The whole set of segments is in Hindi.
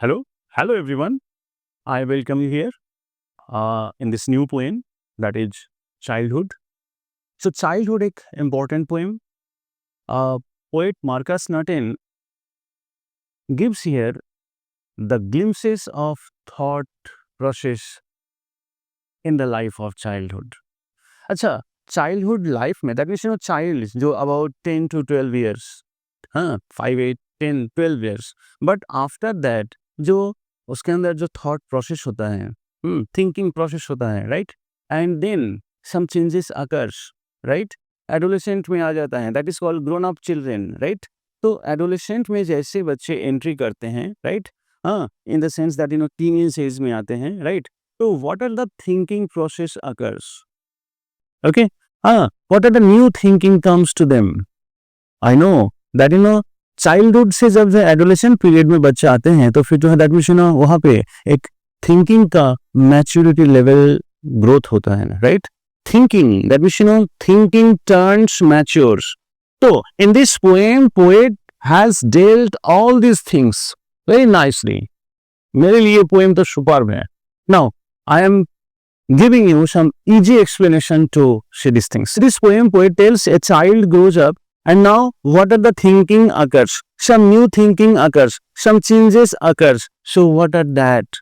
Hello everyone. I welcome you here in this new poem that is Childhood. So, Childhood एक important poem. Poet Marcus Martin gives here the glimpses of thought process in the life of childhood. अच्छा, childhood life में that means child जो about 10 to 12 years, हाँ 5, 8, 10, 12 years. But after that जो उसके अंदर जो थॉट प्रोसेस होता है, थिंकिंग प्रोसेस होता है, right, and then some changes occurs, right, adolescent में आ जाता है, that is called grown up children, right. तो एडोलेसेंट में जैसे बच्चे एंट्री करते हैं, राइट, हाँ, in the sense that teenage age में आते हैं, राइट. तो what are the thinking process occurs, okay, हाँ, what are the new thinking comes to them. I know that childhood से जब एडोलेसेंट पीरियड में बच्चे आते हैं तो फिर जो है दैट मींस वहां पे एक थिंकिंग का मैच्योरिटी लेवल ग्रोथ होता है ना, right. Thinking that means thinking turns matures. तो in this poem poet has dealt all this things very nicely. मेरे लिए पोएम तो सुपर्ब है. Now I am giving you some easy explanation to see these things. This poem poet tells a child grows up and now what are the thinking occurs? Some new thinking occurs. Some changes occurs. So what are that?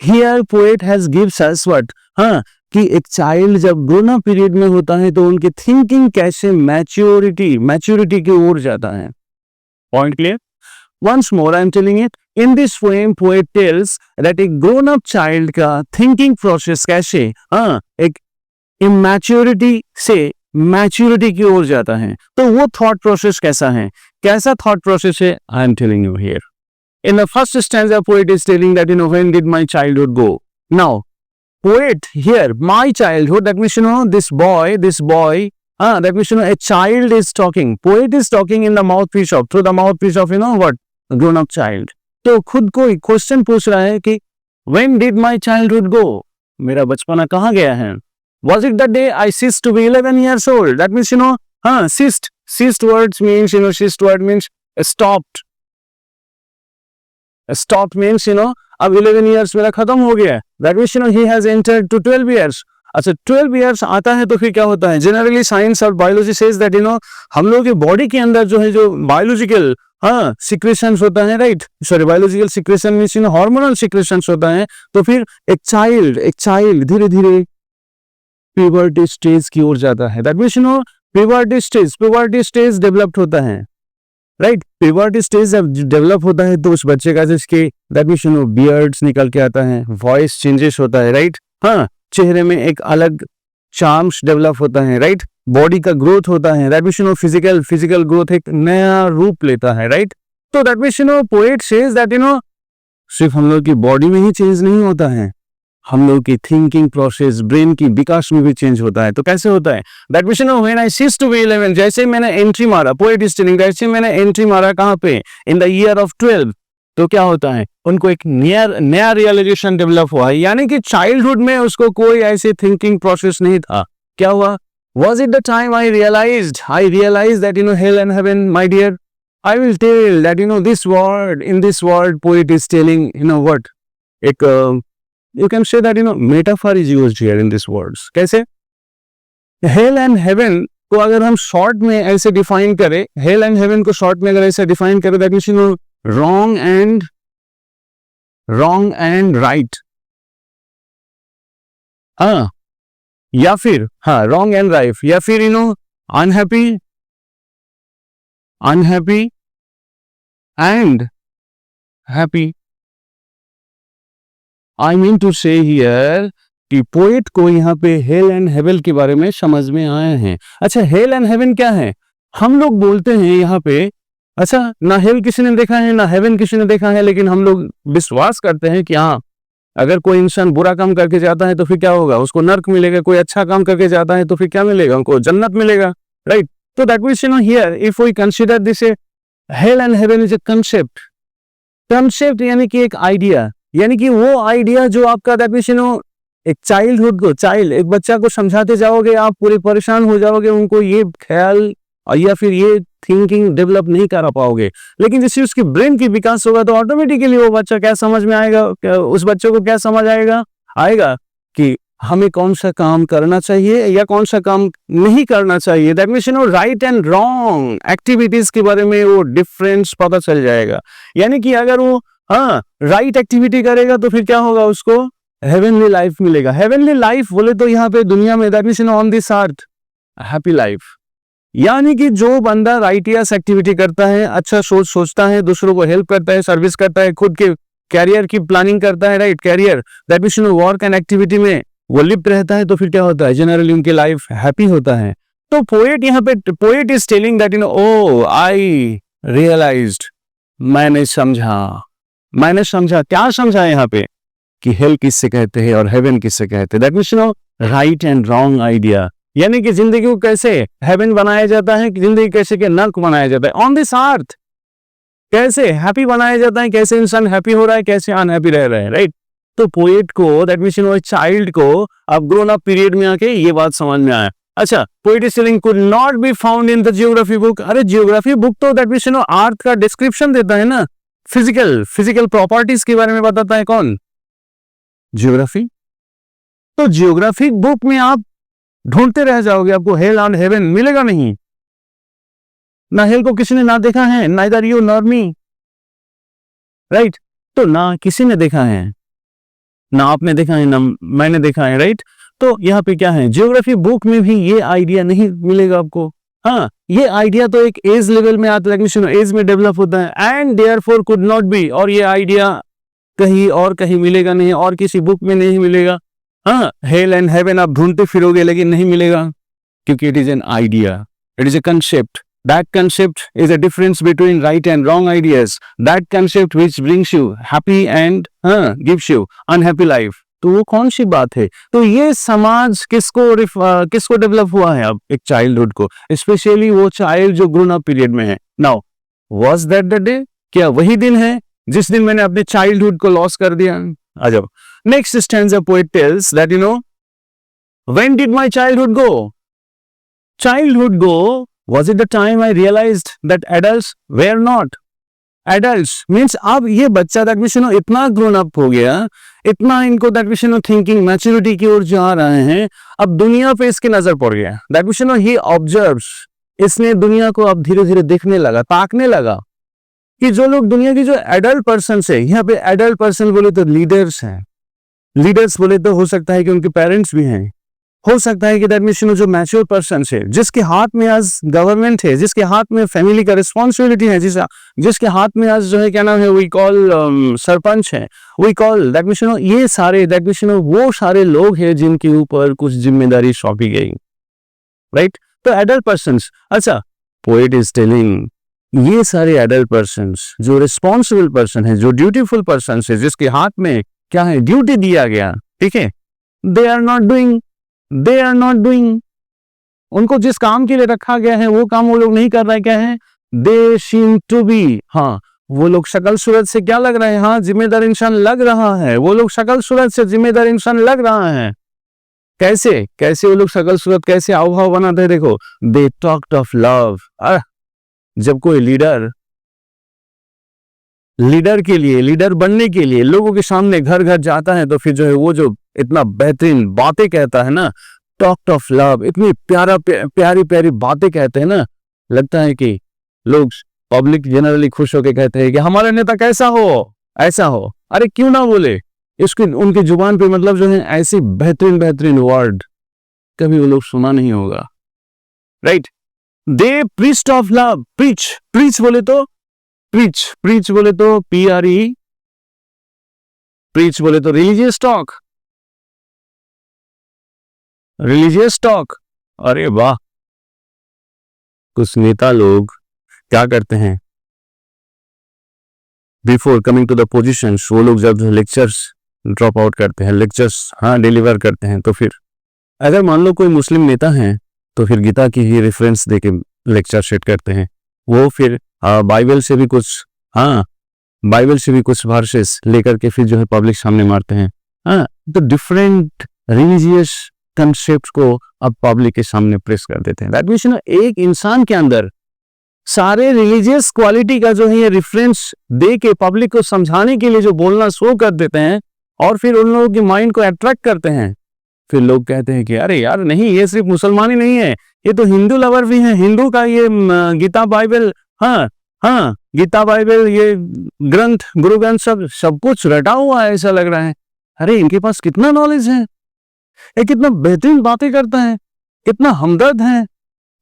Here poet has gives us what? हाँ, कि एक चाइल्ड जब ग्रोन अप पीरियड में होता है तो उनकी थिंकिंग कैसे मैच्योरिटी की ओर जाता है. Point clear? Once more I am telling it. In this poem poet tells that एक grown up child का thinking process कैसे एक immaturity से maturity की ओर जाता है. तो वो thought process कैसा है, कैसा thought process है, I am telling you here. In the first stanza poet is telling that when did my childhood go. Now poet here my childhood, that means this boy that means a child is talking. Poet is talking in the mouthpiece of, through the mouthpiece of what, grown up child. तो खुद को क्वेश्चन पूछ रहा है कि when did my childhood go, मेरा बचपना कहाँ गया है. Was it the day I ceased to be 11 years old? That means ceased words means ceased word means stopped means अब 11 years मेरा खत्म हो गया. That means he has entered to 12 years. अच्छा 12 years आता है तो फिर क्या होता है. जनरली साइंस और बायोलॉजी सेज दैट हम लोगों के बॉडी के अंदर जो है जो बायोलॉजिकल सिक्रेशंस होता है, right, sorry biological secretion means hormonal secretions होता है. तो फिर एक चाइल्ड धीरे धीरे प्यूबर्टी स्टेज की ओर जाता है. That means puberty stage developed होता है, राइट. प्यूबर्टी स्टेज जब डेवलप होता है तो उस बच्चे का जिसके दैट मींस बियर्ड्स निकल के आता है, वॉइस चेंजेस होता है, राइट, हाँ, चेहरे में एक अलग चार्म्स डेवलप होता है, राइट, बॉडी का ग्रोथ होता है, दैट मींस फिजिकल ग्रोथ एक नया रूप लेता है, राइट. तो that means poet says that सिर्फ हम लोग की बॉडी में ही चेंज नहीं होता है, हम लोग की थिंकिंग प्रोसेस ब्रेन की विकास में भी चेंज होता है. तो कैसे होता है, that means when I cease to be 11, जैसे मैंने एंट्री मारा, पोएट इज टेलिंग जैसे मैंने एंट्री मारा कहाँ पे, इन द ईयर ऑफ 12, तो क्या होता है, उनको एक नया रियलाइजेशन डेवलप हुआ है. यानी कि चाइल्डहुड में उसको कोई ऐसी थिंकिंग प्रोसेस नहीं था. क्या हुआ, was it the time I realized that hell and heaven, my dear, I will tell that this word, in this word poet is telling what, एक you can say that metaphor is used here in these words. कैसे, hell and heaven को अगर हम शॉर्ट में ऐसे डिफाइन करें, hell and heaven को शॉर्ट में अगर ऐसे डिफाइन करें, that means wrong and right, हाँ, या फिर wrong and right, या फिर unhappy and happy. I mean to say here कि पोएट को यहाँ पे हेल एंड हेवन के बारे में समझ में आया है. अच्छा हेल एंड हेवन क्या है, हम लोग बोलते हैं यहाँ पे, अच्छा ना हेल किसी ने देखा है ना हेवन किसी ने देखा है, लेकिन हम लोग विश्वास करते हैं कि हाँ, अगर कोई इंसान बुरा काम करके जाता है तो फिर क्या होगा, उसको नर्क मिलेगा, कोई अच्छा काम करके जाता है तो फिर क्या मिलेगा, उनको जन्नत मिलेगा, राइट. तो that means here if we consider this hell and heaven is a concept यानी कि एक आइडिया, यानी कि वो आइडिया जो आपका दैट मींस एक चाइल्डहुड को एक बच्चा को समझाते जाओगे आप पूरे परेशान हो जाओगे, उनको ये ख्याल और या फिर ये थिंकिंग डेवलप नहीं कर पाओगे। लेकिन जैसे उसकी ब्रेन की विकास होगा तो ऑटोमेटिकली वो बच्चा क्या समझ में आएगा, उस बच्चे को क्या समझ आएगा आएगा कि हमें कौन सा काम करना चाहिए या कौन सा काम नहीं करना चाहिए। That means right and wrong activities के बारे में वो डिफरेंस पता चल जाएगा। यानी कि अगर वो राइट एक्टिविटी करेगा तो फिर क्या होगा, उसको हेवनली लाइफ मिलेगा। हेवनली लाइफ बोले तो यहाँ पे दुनिया में that means on this earth happy life. यानी कि जो बंदा राइटियस एक्टिविटी करता है, अच्छा सोचता है, दूसरों को हेल्प करता है, सर्विस करता है, खुद के कैरियर की प्लानिंग करता है, right, career that means work and activity में वो लिप्त रहता है, तो फिर क्या होता है, जनरली उनकी लाइफ हैप्पी होता है। तो पोएट यहाँ पे, poet is telling that O I realised, मैंने समझा। क्या समझा यहाँ पे कि हेल किससे कहते हैं और हेवन किससे कहते हैं। That means right and wrong idea. यानी कि जिंदगी को कैसे हेवन बनाया जाता है, जिंदगी कैसे के नर्क बनाया जाता है, ऑन दिस अर्थ कैसे हैप्पी बनाया जाता है, कैसे इंसान हैप्पी हो रहा है, कैसे अनहैप्पी रह रहा है, राइट। तो पोएट को दैट मीन्स चाइल्ड को अब ग्रोन अप पीरियड में आके ये बात समझ में आया। अच्छा, poet is telling could not be found in the geography book. अरे जियोग्राफी बुक तो दैट मीन्स अर्थ का डिस्क्रिप्शन देता है ना, फिजिकल प्रॉपर्टीज के बारे में बताता है कौन, जियोग्राफी। तो जियोग्राफिक बुक में आप ढूंढते रह जाओगे, आपको हेल एंड हेवन मिलेगा नहीं। ना हेल को किसी ने ना देखा है, neither you nor me, right. तो ना किसी ने देखा है, ना आपने देखा है, ना मैंने देखा है, राइट। तो यहाँ पे क्या है, जियोग्राफी बुक में भी ये आइडिया नहीं मिलेगा आपको। हाँ, ये आइडिया तो एक एज लेवल में आता है, एज में डेवलप होता है, and therefore could not be, और ये आइडिया कहीं मिलेगा नहीं, और किसी बुक में नहीं मिलेगा। हाँ, हेल एंड हेवन आप ढूंढते फिरोगे लेकिन नहीं मिलेगा, क्योंकि it is an idea, it is a concept. That concept is a difference between right and wrong ideas. That concept which brings you happy and gives you unhappy life. तो वो कौन सी बात है। तो ये समाज किसको डेवलप हुआ है अब, एक चाइल्डहुड को, स्पेशली वो चाइल्ड जो ग्रोन अप पीरियड में है। Now was that the day, क्या वही दिन है जिस दिन मैंने अपने चाइल्डहुड को लॉस कर दिया। आ जाओ, next stanza poet tells that when did my childhood go. Childhood go was it the time I realized that adults were not adults। means अब ये बच्चा दैट मीन्स इतना ग्रोन अप हो गया, इतना इनको दैट मीन्स थिंकिंग मैच्योरिटी की ओर जा रहे हैं, अब दुनिया पे इसकी नजर पड़ गया। दैट मीन्स ही ऑब्जर्व्स, इसने दुनिया को अब धीरे धीरे देखने लगा, ताकने लगा कि जो लोग दुनिया की जो एडल्ट पर्सन है, यहाँ पे एडल्ट पर्सन बोले तो लीडर्स हैं, लीडर्स बोले तो हो सकता है कि उनके पेरेंट्स भी हैं, हो सकता है कि दैट मीन्स जो मैच्योर पर्सन है, जिसके हाथ में आज गवर्नमेंट है, जिसके हाथ में फैमिली का रिस्पॉन्सिबिलिटी है, जिसके हाथ में आज जो है क्या नाम है, वी कॉल सरपंच है, वी कॉल दैट मीन्स ये सारे दैट मीन्स वो सारे लोग हैं जिनके ऊपर कुछ जिम्मेदारी सौंपी गई, राइट। तो एडल्ट पर्सन, अच्छा पोएट इज टेलिंग ये सारे एडल्ट पर्सन जो रिस्पॉन्सिबल पर्सन है, जो ड्यूटीफुल पर्सन है, जिसके हाथ में क्या है, ड्यूटी दिया गया, ठीक है, दे आर नॉट डूइंग, उनको जिस काम के लिए रखा गया है वो काम वो लोग नहीं कर रहे। क्या है, दे सीम टू बी, हाँ वो लोग शक्ल सूरत से क्या लग रहे हैं, हाँ जिम्मेदार इंसान लग रहा है, वो लोग शक्ल सूरत से जिम्मेदार इंसान लग रहा है। कैसे वो लोग शक्ल सूरत कैसे हाव भाव बनाते हैं, देखो, दे टॉक्ड ऑफ लव। जब कोई लीडर के लिए, लीडर बनने के लिए लोगों के सामने घर घर जाता है, तो फिर जो है वो जो इतना बेहतरीन बातें कहता है ना, टॉक्ड ऑफ लव, इतनी प्यारी बातें कहते हैं ना, लगता है कि लोग, पब्लिक जनरली खुश होकर कहते हैं कि हमारा नेता कैसा हो, ऐसा हो। अरे क्यों ना बोले, इसकी उनकी जुबान पे मतलब जो है ऐसी बेहतरीन वर्ड कभी वो लोग सुना नहीं होगा, right. They preached of love, preach बोले तो प्रीच बोले तो PRE, प्रीच बोले तो रिलीजियस टॉक। अरे वाह, कुछ नेता लोग क्या करते हैं, before coming to the positions, वो लोग जब लेक्चर्स ड्रॉप आउट करते हैं, लेक्चर्स डिलीवर करते हैं, तो फिर अगर मान लो कोई मुस्लिम नेता है तो फिर गीता की ही रेफरेंस देके लेक्चर सेट करते हैं, वो फिर बाइबल से भी कुछ वर्सेस लेकर के फिर जो है पब्लिक सामने मारते हैं। तो डिफरेंट रिलीजियस कंसेप्ट को अब पब्लिक के सामने प्रेस कर देते हैं। दैट मींस एक इंसान के अंदर सारे रिलीजियस क्वालिटी का जो है ये रेफरेंस दे के पब्लिक को समझाने के लिए जो बोलना शो कर देते हैं और फिर उन लोगों की माइंड को अट्रैक्ट करते हैं। फिर लोग कहते हैं कि अरे यार नहीं, ये सिर्फ मुसलमान ही नहीं है, ये तो हिंदू लवर भी है, हिंदू का ये गीता बाइबल, हाँ गीता बाइबल, ये ग्रंथ, गुरु ग्रंथ सब कुछ रटा हुआ है ऐसा लग रहा है। अरे इनके पास कितना नॉलेज है, ये कितना बेहतरीन बातें करता है, कितना हमदर्द है।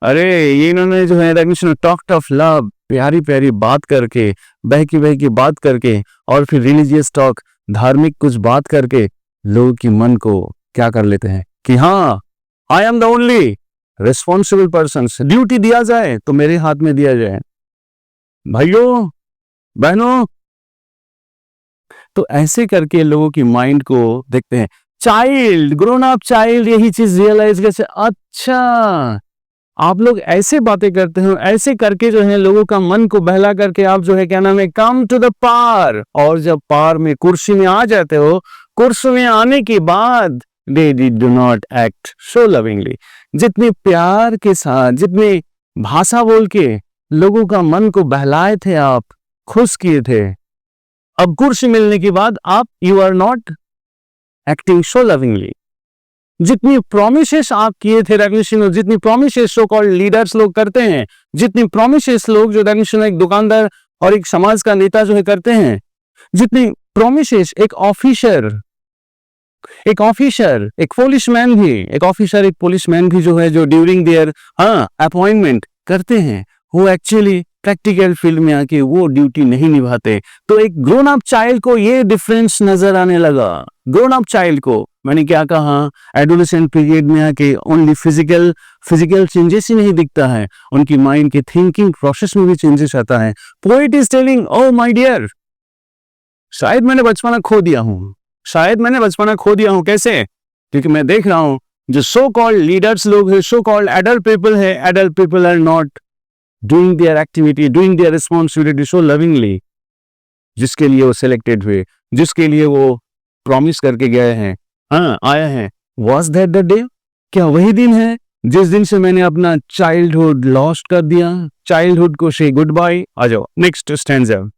अरे ये इन्होंने जो है टॉक टफ लव, प्यारी प्यारी बात करके, बहकी बात करके और फिर रिलीजियस टॉक, धार्मिक कुछ बात करके लोगों की मन को क्या कर लेते हैं कि हाँ I am the only responsible person, duty दिया जाए तो मेरे हाथ में दिया जाए। भाइयों बहनों, तो ऐसे करके लोगों की माइंड को देखते हैं। चाइल्ड, ग्रोन अप चाइल्ड यही चीज रियलाइज कैसे, अच्छा आप लोग ऐसे बातें करते हो, ऐसे करके जो है लोगों का मन को बहला करके आप जो है क्या नाम है, कम टू द पार, और जब पार में कुर्सी में आ जाते हो, कुर्सी में आने के बाद they do not act so lovingly। जितने प्यार के साथ, जितने भाषा बोल के लोगों का मन को बहलाए थे, आप खुश किए थे, अब कुर्सी मिलने के बाद आप you are not acting so lovingly. जितनी प्रोमिसेस आप किए थे रेवल्यूशन, जितनी प्रोमिसेस सो कॉल्ड लीडर्स लोग करते हैं, जितनी प्रोमिसेस लोग जो रेवल्यूशन एक दुकानदार और एक समाज का नेता जो है करते हैं, जितनी प्रोमिसेस एक ऑफिसर, एक पुलिसमैन भी, एक पुलिसमैन भी जो है, जो ड्यूरिंग देयर अपॉइंटमेंट करते हैं, वो एक्चुअली प्रैक्टिकल फील्ड में आके वो ड्यूटी नहीं निभाते। तो एक ग्रोन अप चाइल्ड को ये डिफरेंस नजर आने लगा। ग्रोन अप चाइल्ड को, मैंने क्या कहा, एडोलेसेंट पीरियड में आके ओनली फिजिकल चेंजेस ही नहीं दिखता है, उनकी माइंड के थिंकिंग प्रोसेस में भी चेंजेस आता है। Poet is telling, O my dear, शायद मैंने बचपना खो दिया हूं, कैसे? क्योंकि मैं देख रहा हूं जो सो कॉल्ड लीडर्स लोग हैं, so called adult people are not doing their activity, doing their responsibility so lovingly. जिसके लिए वो सिलेक्टेड हुए, जिसके लिए वो प्रॉमिस करके गए हैं, आया है, वॉज दैट द डे? क्या वही दिन है जिस दिन से मैंने अपना चाइल्डहुड लॉस्ट कर दिया, चाइल्डहुड को से गुड बाय? आ जाओ नेक्स्ट स्टैंजा।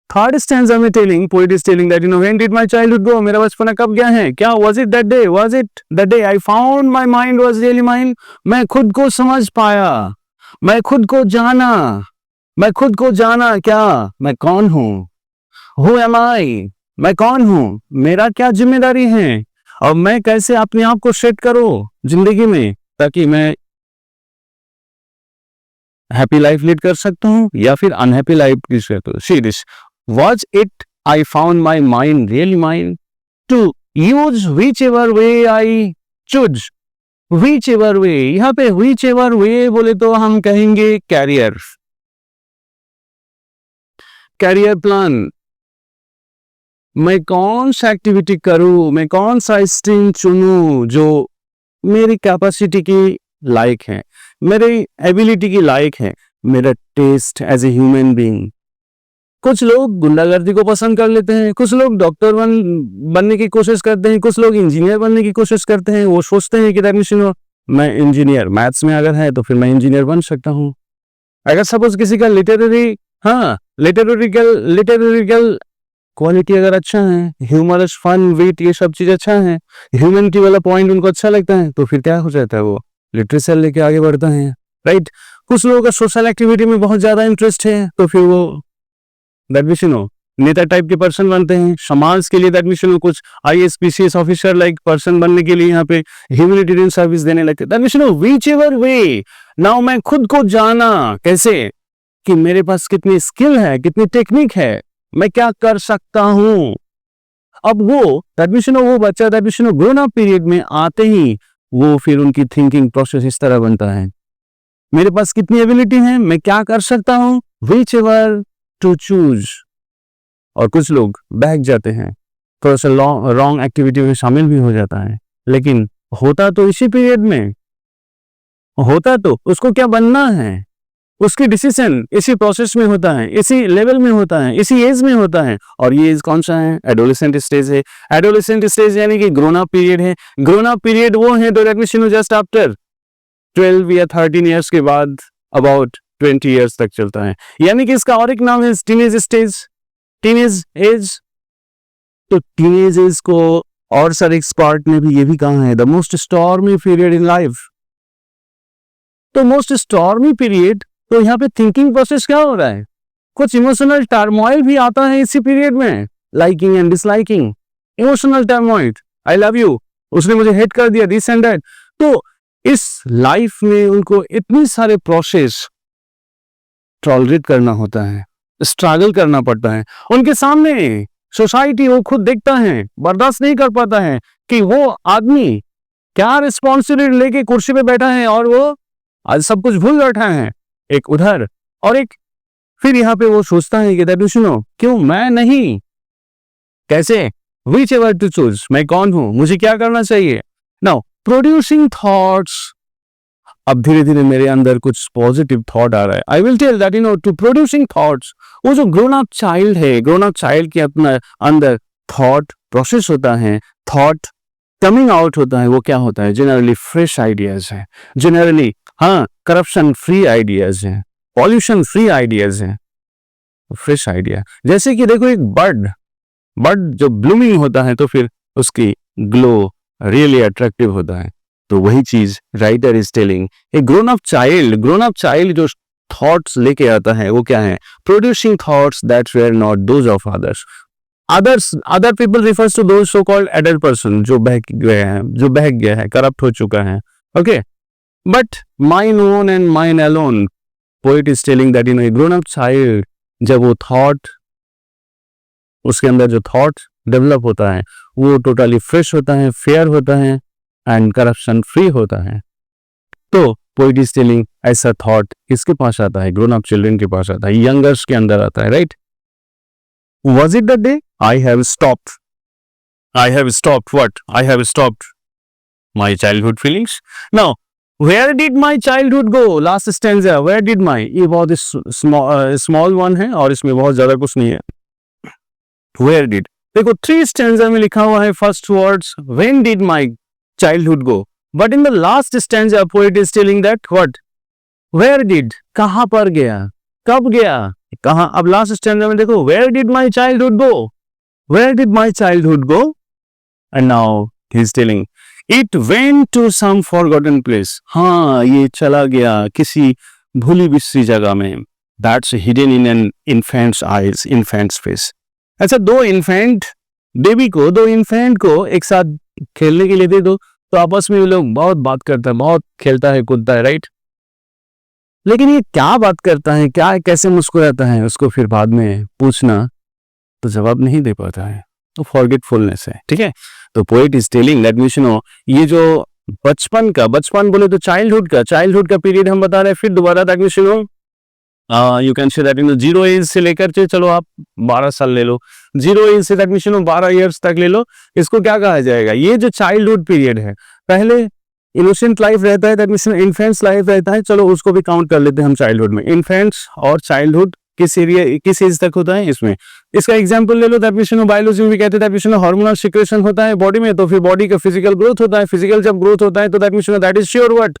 थर्ड स्टैंजा में poet is telling that when did my childhood go, मेरा बचपना कब गया है? क्या was it that day? Was it the day I found my mind was really mine? मैं खुद को समझ पाया, मैं खुद को जाना, क्या मैं कौन हूं? हु एम आई? मैं कौन हूं? मेरा क्या जिम्मेदारी है? और मैं कैसे अपने आप को सेट करूं जिंदगी में, ताकि मैं हैप्पी लाइफ लीड कर सकता हूं या फिर अनहैप्पी लाइफ लीड कर सकता हूं। See this, was it I found my mind really mine to use whichever way I choose, whichever way, यहाँ पे whichever way बोले तो हम कहेंगे कैरियर प्लान। मैं कौन सा एक्टिविटी करूं, मैं कौन सा स्ट्रीम चुनूं जो मेरी कैपेसिटी की लायक है, मेरी एबिलिटी की लायक है, मेरा test as a human being. कुछ लोग गुंडागर्दी को पसंद कर लेते हैं, कुछ लोग डॉक्टर बनने की कोशिश करते हैं, कुछ लोग इंजीनियर बनने की कोशिश करते हैं। वो सोचते हैं कि मैं इंजीनियर, मैथ्स में अगर है तो फिर मैं इंजीनियर बन सकता हूँ। अगर सपोज किसी का लिटरेरिकल क्वालिटी अगर अच्छा है, ह्यूमरस, फन, वेट, ये सब चीज अच्छा है, ह्यूमैनिटी वाला पॉइंट उनको अच्छा लगता है, तो फिर क्या हो जाता है, वो लिटरेचर लेके आगे बढ़ता है, राइट। कुछ लोगों का सोशल एक्टिविटी में बहुत ज्यादा इंटरेस्ट है, तो फिर वो नेता टाइप के पर्सन बनते हैं। समाज के लिए कुछ IAS PCS officer like person बनने के लिए यहाँ पे ह्यूमैनिटेरियन सर्विस देने लगते हैं। व्हिचएवर वे, नाउ मैं खुद को जाना कैसे, कि मेरे पास कितनी स्किल है, कितनी टेक्निक है, मैं क्या कर सकता हूं। अब वो बच्चा ग्रोन अप पीरियड में आते ही वो फिर उनकी थिंकिंग प्रोसेस इस तरह बनता है, मेरे पास कितनी एबिलिटी है, मैं क्या कर सकता हूं, व्हिचएवर टू चूज। और कुछ लोग बहक जाते हैं, थोड़ा सा रॉन्ग एक्टिविटी में शामिल भी हो जाता है, लेकिन होता तो इसी पीरियड में, होता तो उसको क्या बनना है, उसकी डिसीजन इसी प्रोसेस में होता है, इसी लेवल में होता है, इसी एज में होता है। और ये एज कौन सा है? एडोलेसेंट स्टेज है। एडोलेसेंट स्टेज यानी कि ग्रोन अप पीरियड है। ग्रोन अप पीरियड वो है तो एडमिशन जस्ट आफ्टर 12 या 13 ईयर्स के बाद अबाउट 20 ईयर्स तक चलता है। यानी कि इसका और एक नाम है टीनेज स्टेज, टीनेज एज। तो टीनेज एज को और सर एक्सपर्ट ने भी ये भी कहा है the most stormy period in life. तो मोस्ट स्टॉर्मी पीरियड, तो यहाँ पे थिंकिंग प्रोसेस क्या हो रहा है? कुछ इमोशनल टर्मोइल भी आता है इसी पीरियड में, liking and disliking, emotional turmoil, I love you, उसने मुझे हेट कर दिया, दिस एंड दैट। तो इस लाइफ में उनको इतनी सारे प्रोसेस टॉलरेट करना होता है, स्ट्रगल करना पड़ता है। उनके सामने सोसाइटी वो खुद देखता है, बर्दाश्त नहीं कर पाता है कि वो आदमी क्या रिस्पॉन्सिबिलिटी लेके कुर्सी पे बैठा है और वो आज सब कुछ भूल बैठा है, एक उधर और एक फिर यहाँ पे वो सोचता है कि दैट सुनो क्यों मैं नहीं, कैसे, विच एवर टू चूज, मैं कौन हूं, मुझे क्या करना चाहिए। नाउ प्रोड्यूसिंग थॉट्स, अब धीरे धीरे मेरे अंदर कुछ पॉजिटिव थॉट आ रहा है। I will tell that to producing thoughts, वो जो ग्रोन अप चाइल्ड है, ग्रोन अप चाइल्ड के अपना अंदर थॉट प्रोसेस होता है, थॉट कमिंग आउट होता है, वो क्या होता है? जनरली फ्रेश आइडियाज है, जनरली हाँ करप्शन फ्री आइडियाज हैं, पॉल्यूशन फ्री आइडियाज हैं, फ्रेश आइडिया। जैसे कि देखो एक बर्ड जो ब्लूमिंग होता है तो फिर उसकी ग्लो रियली अट्रैक्टिव होता है। तो वही चीज writer is telling, a grown up child जो थॉट्स लेके आता है वो क्या है? Producing thoughts that were not those of others. Other people refers to those so called adult person, जो बहक गया है, करप्ट हो चुका है, okay. But mine own and mine alone, poet is telling that a grown up child, जब वो थॉट, उसके अंदर जो थॉट डेवलप होता है वो टोटली फ्रेश होता है, फेयर होता है एंड करप्शन फ्री होता है। तो पोएट इज टेलिंग ऐसा थॉट किसके पास आता है? ग्रोन अप चिल्ड्रन के पास आता है, यंगर्स के अंदर आता है, right. Was it the day I have stopped what? I have stopped my childhood feelings. Now, where did my childhood go? Last stanza, where did my, ये बहुत small one है और इसमें बहुत ज्यादा कुछ नहीं है। Where did, देखो 3 stanza में लिखा हुआ है first words when did my childhood go, but in the last stanza poet is telling that what? Where did, कहाँ पर गया, कब गया, कहाँ। अब लास्ट स्टैंडर्ड में देखो where did my childhood go, where did my childhood go, and now he is telling it went to some forgotten place. हाँ, ये चला गया किसी भूली बिसरी जगह में, that's hidden in an infant's eyes, infant's face. अच्छा, दो इन्फेंट को एक साथ खेलने के लिए दे दो तो आपस में वो लोग बहुत बात करता है, बहुत खेलता है, कूदता है, राइट। लेकिन ये क्या बात करता है, क्या कैसे मुस्कुराता है, उसको फिर बाद में पूछना तो जवाब नहीं दे पाता है, तो फॉरगेटफुलनेस है, ठीक है। तो पोएट इज टेलिंग दैट ये जो बचपन बोले तो चाइल्डहुड का पीरियड हम बता रहे हैं। फिर दोबारा that you can say that 0 age से लेकर के चलो आप 12 साल ले लो, 0 एज से दैट 12 ईयर्स तक ले लो। इसको क्या कहा जाएगा? ये जो चाइल्डहुड पीरियड है, पहले इनोसेंट लाइफ रहता है, दैट मींस इन्फेंट्स लाइफ रहता है, चलो उसको भी काउंट कर लेते हैं हम चाइल्डहुड में। इन्फेंट्स और चाइल्डहुड किस एज तक होता है? इसमें इसका एग्जांपल ले लो, दैट मींस बायोलॉजी में भी कहते हैं दैट मींस हार्मोनल सिक्रेशन होता है बॉडी में, तो फिर बॉडी का फिजिकल ग्रोथ होता है, फिजिकल जब ग्रोथ होता है तो that means that is sure what,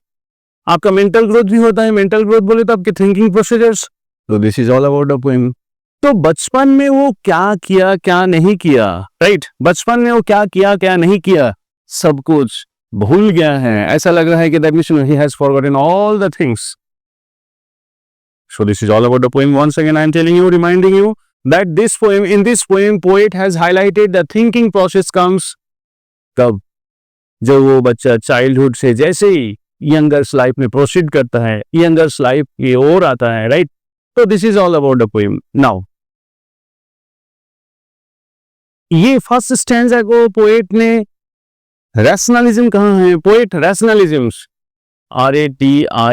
आपका मेंटल ग्रोथ भी होता है। मेंटल ग्रोथ बोले तो आपके थिंकिंग प्रोसीजर्स। तो this is all about the poem. तो बचपन में वो क्या किया क्या नहीं किया, राइट, बचपन में वो क्या किया क्या नहीं किया, सब कुछ भूल गया है। ऐसा लग रहा है कि that means he has forgotten all the things. So this is all about the poem. Once again I am telling you, reminding you that in this poem poet has highlighted the thinking process comes कब, जब वो बच्चा चाइल्डहुड से जैसे ही यंगर्स लाइफ में प्रोसीड करता है, यंगर्स लाइफ की ओर आता है, राइट। तो this is all about the poem. Now ये फर्स्ट स्टैंजा को पोएट ने रैशनलिज्म कहाँ है? पोएट रैशनलिज्म, RATIONALISM,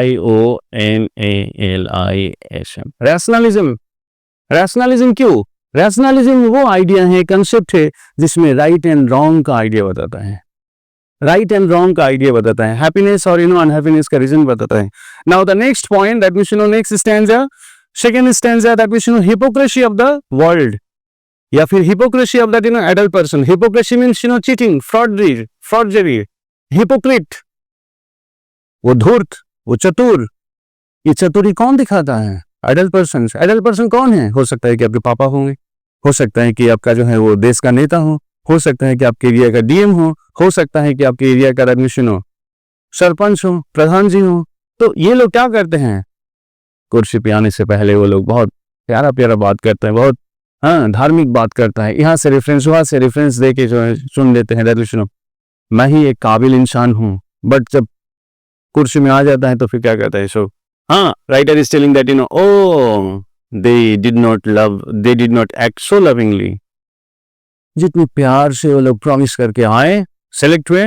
रैशनलिज्म क्यों? रैशनलिज्म वो आइडिया है, कंसेप्ट है जिसमें राइट एंड रॉन्ग का आइडिया बताता है। राइट एंड रॉन्ग का आइडिया बताता है, हैप्पीनेस और अनहैप्पीनेस का रीजन बताता है. Now the next point that means next stanza, second stanza that means hypocrisy of the world या फिर hypocrisy of that adult person. Hypocrisy means cheating, forgery, hypocrite, वो धूर्त, वो चतुर. ये चतुरी कौन दिखाता है? Adult person. एडल्ट पर्सन कौन है? हो सकता है कि आपके पापा होंगे, हो सकता है कि आपका जो है वो देश का नेता हो सकता है कि आपके एरिया का डीएम हो सकता है कि आपके एरिया का एडमिशन हो, सरपंच हो, प्रधान जी हो. तो ये लोग क्या करते हैं? कुर्सी पे आने से पहले वो लोग बहुत प्यारा प्यारा बात करते हैं, बहुत धार्मिक बात करता है, यहाँ से रेफरेंस वहां से रेफरेंस दे के जो है सुन लेते हैं रेजोल्यूशन, मैं ही एक काबिल इंसान हूँ. बट जब कुर्सी में आ जाता है तो फिर क्या कहता है? So writer is telling that O they did not act so lovingly. जितने प्यार से वो लोग प्रॉमिस करके आए, सेलेक्ट हुए,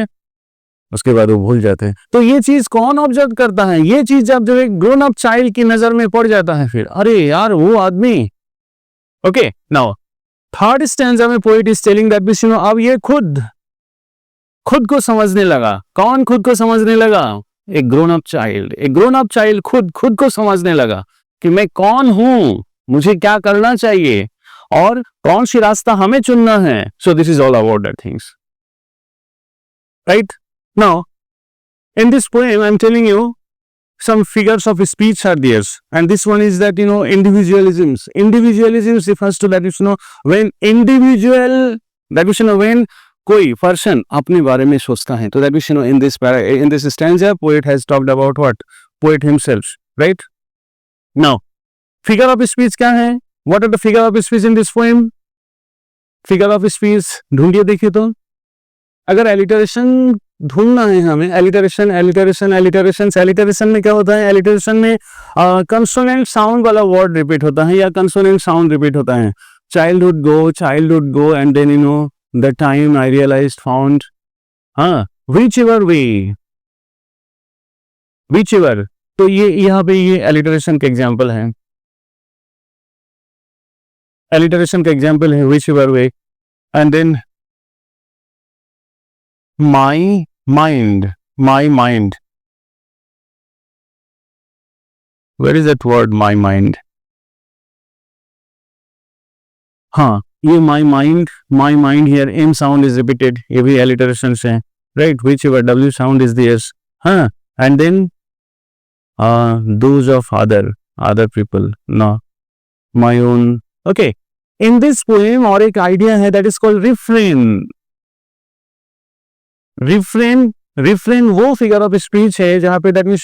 उसके बाद वो भूल जाते हैं. तो ये चीज कौन ऑब्जर्व करता है? ये चीज जब जो एक ग्रोन अप चाइल्ड की नजर में पड़ जाता है, फिर अरे यार वो आदमी. ओके, नाउ थर्ड स्टैंजा में पोएट इज टेलिंग दैट बिस अब ये खुद को समझने लगा. कौन खुद को समझने लगा? एक ग्रोन अप चाइल्ड खुद को समझने लगा कि मैं कौन हूं, मुझे क्या करना चाहिए और कौन सी रास्ता हमें चुनना है. So this is all about that things, right. Now in this poem I am telling you some figures of speech are there, and this one is that individualisms refers to that when individual, that when कोई पर्सन अपने बारे में सोचता है, तो that in this stanza poet has talked about what? Poet himself, right? Now figure of speech क्या है? What are the figure of speech in this poem? Figure of speech ढूंढिए, देखिए. तो अगर एलिटरेशन ढूंढना है हमें, एलिटरेशन में क्या होता है? एलिटरेशन में कंसोनेंट साउंड वाला वर्ड रिपीट होता है या कंसोनेंट साउंड रिपीट होता है. Childhood go and then the time I realised found, whichever. तो ये यहाँ पे ये एलिटरेशन का एग्जाम्पल है. एलिटरेशन का एग्जाम्पल है whichever way. And then my mind. Where is that word, my mind? ये my mind here, m sound is repeated, ये भी alliteration से, right? Whichever w sound is there, and then those of other people, no, my own. Okay, in this poem और एक idea है that is called refrain. Refrain वो फिगर ऑफ स्पीच है जहां पे दैट मींस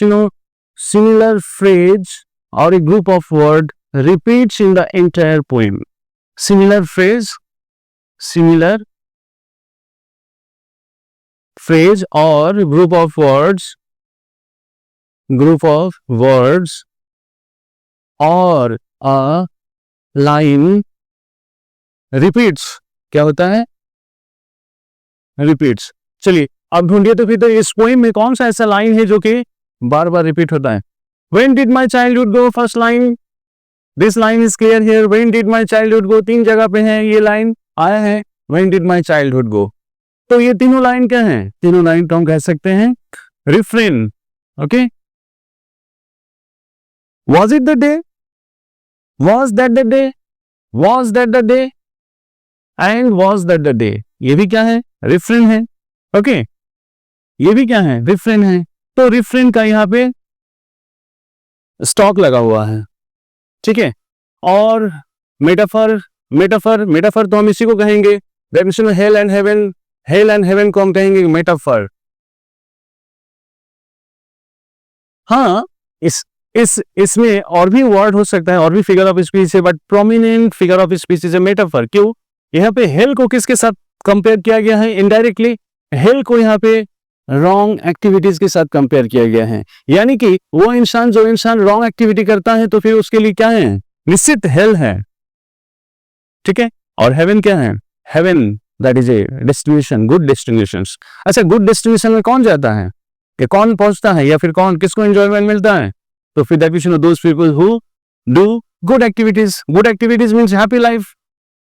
सिमिलर फ्रेज और एक group of word repeats in the entire poem. Similar phrase और ग्रुप ऑफ वर्ड्स और अ लाइन रिपीट्स. क्या होता है? रिपीट्स. चलिए अब ढूंढिए तो फिर तो इस पोएम में कौन सा ऐसा लाइन है जो कि बार बार रिपीट होता है? When did my childhood go? First line, this line is clear here. When did my childhood go? 3 जगह पे है ये लाइन आया है. When did my childhood go? तो ये तीनों लाइन क्या है? तीनों लाइन तो हम कह सकते हैं refrain. Okay, was it the day? Was that the day? Was that the day? And was that the day? ये भी क्या है? रिफ्रेन है. ओके, ये भी क्या है? रिफ्रेन है. तो रिफ्रेन का यहाँ पे स्टॉक लगा हुआ है, ठीक है. और मेटाफर तो हम इसी को कहेंगे हेल एंड हेवन को हम कहेंगे मेटाफर. इसमें और भी वर्ड हो सकता है और भी फिगर ऑफ स्पीच है, but prominent figure of speech is a metaphor. क्यों? यहाँ पे हेल को किसके साथ कंपेयर किया गया है? इनडायरेक्टली हेल को यहाँ पे रॉन्ग एक्टिविटीज के साथ कंपेयर किया गया है. यानी कि वो इंसान जो रॉन्ग एक्टिविटी करता है तो फिर उसके लिए क्या है? निश्चित हेल है, ठीक है. और हेवन क्या है? Heaven that is a destination, good destinations. अच्छा, गुड डेस्टिनेशन में कौन जाता है? कि कौन पहुंचता है या फिर कौन किसको एंजॉयमेंट मिलता है? तो फिर that means those people who do good activities. Good activities means happy life.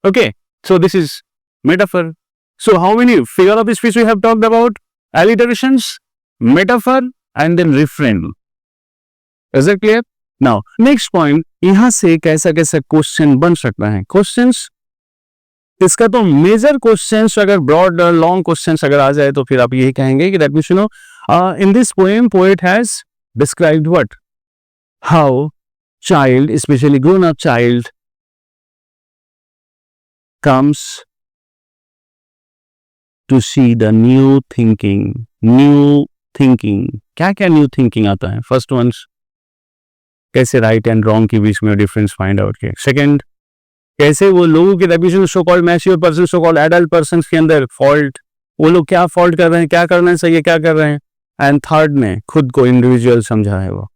Okay, so this is metaphor. So how many figure of speech we have talked about? alliterations, metaphor and then refrain. Is it clear? Now next point, यहां से कैसा कैसा क्वेश्चन बन सकता है. क्वेश्चंस इसका तो मेजर क्वेश्चंस अगर ब्रॉड लॉन्ग क्वेश्चंस अगर आ जाए तो फिर आप यही कहेंगे कि that means you know in this poem poet has described what, how child, especially grown up child, comes to see the new thinking. क्या क्या न्यू थिंकिंग आता है? फर्स्ट वन, कैसे राइट एंड रॉन्ग के बीच में डिफरेंस फाइंड आउट किया. सेकंड, कैसे वो लोगों के definition so called mature person, सो कॉल्ड एडल्ट पर्सन के अंदर फॉल्ट, वो लोग क्या फॉल्ट कर रहे हैं, क्या करना चाहिए, क्या कर रहे हैं. एंड थर्ड में खुद को इंडिविजुअल समझा है वो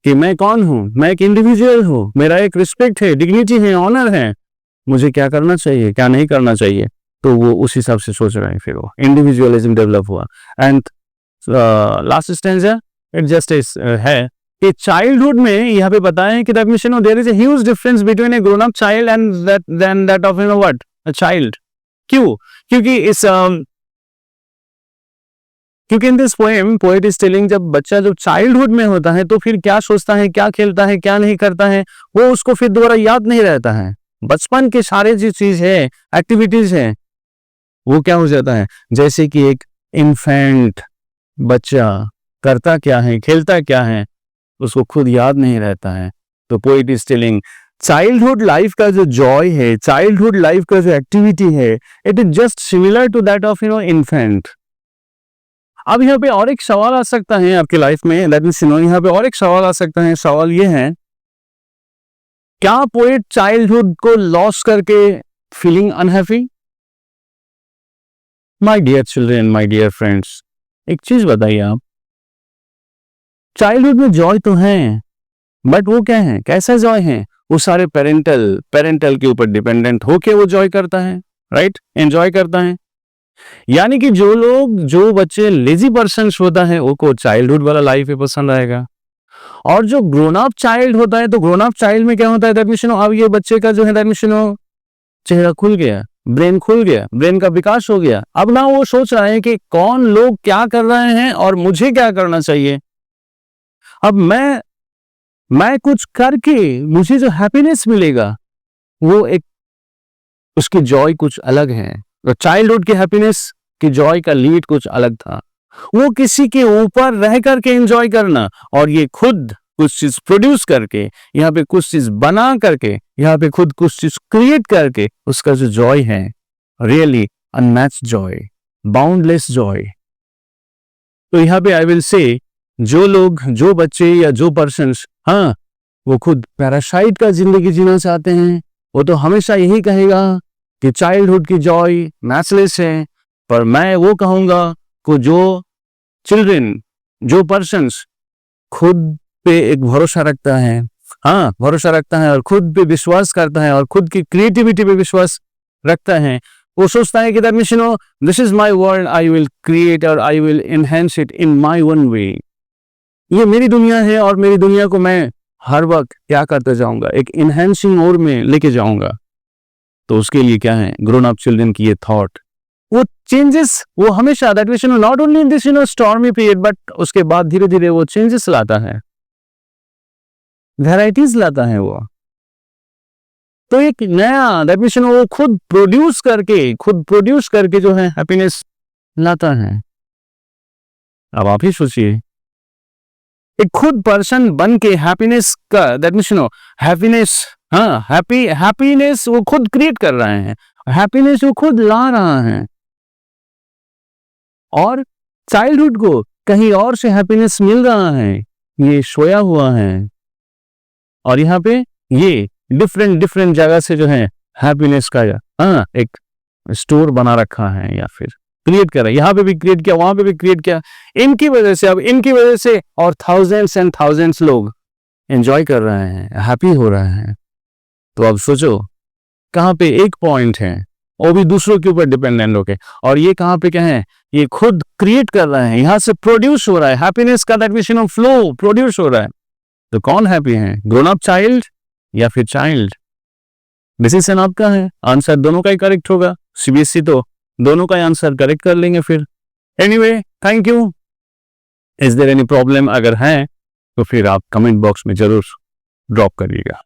कि मैं कौन हूं, मैं एक इंडिविजुअल हूं, मेरा एक रिस्पेक्ट है, डिग्निटी है, ऑनर है, मुझे क्या करना चाहिए, क्या नहीं करना चाहिए. तो वो उस हिसाब से सोच रहे हैं, फिर वो इंडिविजुअलिज्म डेवलप हुआ. And last stanza it just है कि चाइल्डहुड में यहाँ पे बताएं कि there is a huge difference between a grown up child and that of what a child. क्यों? क्योंकि in this poem poet is telling, जब बच्चा जब चाइल्डहुड में होता है तो फिर क्या सोचता है, क्या खेलता है, क्या नहीं करता है, वो उसको फिर दोबारा याद नहीं रहता है. बचपन के सारे जो चीज है, एक्टिविटीज है, वो क्या हो जाता है, जैसे कि एक इन्फेंट बच्चा करता क्या है, खेलता क्या है, उसको खुद याद नहीं रहता है. तो poet is telling childhood life का जो जॉय है, चाइल्डहुड लाइफ का जो एक्टिविटी है, it is just similar to that of infant. अब यहाँ पे और एक सवाल आ सकता है आपकी लाइफ में, दैट मींस यहाँ पे और एक सवाल आ सकता है. सवाल ये है, क्या पोएट चाइल्डहुड को लॉस करके feeling unhappy? My dear children, my dear friends, एक चीज बताइए आप, चाइल्डहुड में जॉय तो है, बट वो क्या है, कैसा जॉय है? वो सारे पेरेंटल के ऊपर डिपेंडेंट होके वो जॉय करता है, राइट, एंजॉय करता है. यानी कि जो बच्चे लेजी पर्सन होता है वो को चाइल्डहुड वाला लाइफ पसंद आएगा. और जो ग्रोन अप चाइल्ड होता है, तो ग्रोन अप चाइल्ड में क्या होता है, दैट मींस अब ये बच्चे का जो है दैट मींस चेहरा खुल गया, ब्रेन खुल गया, ब्रेन का विकास हो गया. अब ना वो सोच रहा है कि कौन लोग क्या कर रहे हैं और मुझे क्या करना चाहिए. अब मैं कुछ करके मुझे जो हैप्पीनेस मिलेगा वो एक, उसकी जॉय कुछ अलग है. तो चाइल्डहुड की हैप्पीनेस की जॉय का लीड कुछ अलग था, वो किसी के ऊपर रह करके एंजॉय करना, और ये खुद कुछ चीज प्रोड्यूस करके, यहाँ पे कुछ चीज बना करके, यहाँ पे खुद कुछ चीज क्रिएट करके, उसका जो जॉय है, really unmatched Joy, boundless Joy. तो यहाँ पे आई विल से, जो लोग, जो बच्चे या जो पर्सन्स, हाँ, वो खुद पैरासाइट का जिंदगी जीना चाहते हैं, वो तो हमेशा यही कहेगा कि चाइल्डहुड की जॉय मैचलेस है. पर मैं वो कहूंगा कि जो चिल्ड्रन, जो पर्सन्स खुद पे एक भरोसा रखता है, हाँ, भरोसा रखता है और खुद पे विश्वास करता है और खुद की क्रिएटिविटी पे विश्वास रखता है, वो सोचता है कि that means this is my world, I will create और I will enhance it in my one way. ये मेरी दुनिया है और मेरी दुनिया को मैं हर वक्त क्या करते जाऊंगा, एक इनहेंसिंग मोड में लेके जाऊंगा. तो उसके लिए क्या है, ग्रोन अप चिल्ड्रन की ये थॉट, वो चेंजेस, वो हमेशा that means not only in this stormy period, but उसके बाद धीरे धीरे वो चेंजेस लाता है, वैराइटीज लाता है वो. तो एक नया दैट मींस वो खुद प्रोड्यूस करके जो है हैप्पीनेस लाता है. अब आप ही सोचिए, एक खुद पर्सन बन के हैप्पीनेस का दैट मींस हैप्पीनेस, हाँ, हैप्पीनेस वो खुद क्रिएट कर रहे हैं, हैप्पीनेस वो खुद ला रहा है, और चाइल्डहुड को कहीं और से हैप्पीनेस मिल रहा है, ये सोया हुआ है, और यहाँ पे ये डिफरेंट जगह से जो है हैप्पीनेस का, हाँ, एक स्टोर बना रखा है या फिर क्रिएट कर रहा है. यहाँ पे भी क्रिएट किया, वहां पे भी क्रिएट किया. इनकी वजह से और थाउजेंड्स एंड थाउजेंड्स लोग एंजॉय कर रहे हैं, हैप्पी हो रहे हैं. तो अब सोचो, कहाँ पे एक पॉइंट है, वो भी दूसरों के ऊपर डिपेंडेंट होके, और ये कहाँ पे क्या है, ये खुद क्रिएट कर रहे हैं, यहाँ से प्रोड्यूस हो रहा है हैप्पीनेस का दैट मींस फ्लो प्रोड्यूस हो रहा है. तो कौन हैप्पी है, ग्रोन अप चाइल्ड या फिर चाइल्ड? डिसीजन आपका है, आंसर दोनों का ही करेक्ट होगा. सीबीएसई तो दोनों का आंसर करेक्ट कर लेंगे फिर. Anyway, thank you. Is there any problem? अगर है तो फिर आप कमेंट बॉक्स में जरूर ड्रॉप करिएगा।